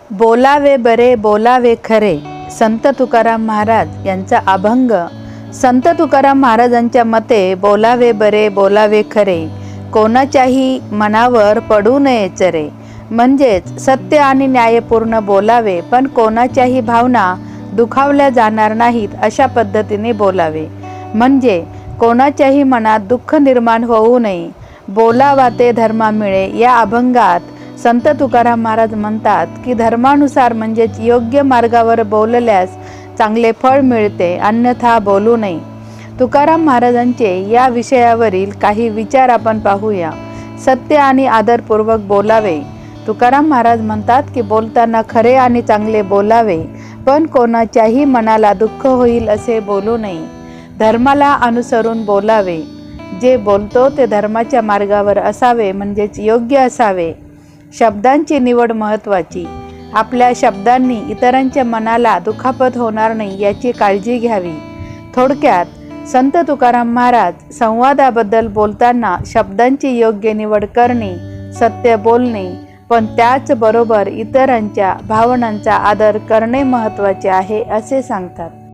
बोलावे बरे बोलावे खरे, संत तुकाराम महाराज यांचा अभंग. संत तुकाराम महाराजांच्या मते बोलावे बरे बोलावे खरे, कोणाच्याही मनावर पडू नये चरे. म्हणजेच सत्य आणि न्यायपूर्ण बोलावे, पण कोणाच्याही भावना दुखावल्या जाणार नाहीत अशा पद्धतीने बोलावे. म्हणजे कोणाच्याही मनात दुःख निर्माण होऊ नये. बोलावा ते धर्मा मिळे या अभंगात संत तुकाराम महाराज म्हणतात की धर्मानुसार म्हणजेच योग्य मार्गावर बोलल्यास चांगले फळ मिळते, अन्यथा बोलू नये. तुकाराम महाराजांचे या विषयावरील काही विचार आपण पाहूया. सत्य आणि आदरपूर्वक बोलावे. तुकाराम महाराज म्हणतात की बोलताना खरे आणि चांगले बोलावे, पण कोणाच्याही मनाला दुःख होईल असे बोलू नये. धर्माला अनुसरून बोलावे. जे बोलतो ते धर्माच्या मार्गावर असावे, म्हणजेच योग्य असावे. शब्दांची निवड महत्त्वाची. आपल्या शब्दांनी इतरांच्या मनाला दुखापत होणार नाही याची काळजी घ्यावी. थोडक्यात संत तुकाराम महाराज संवादाबद्दल बोलताना शब्दांची योग्य निवड करणे, सत्य बोलणे, पण त्याचबरोबर इतरांच्या भावनांचा आदर करणे महत्त्वाचे आहे असे सांगतात.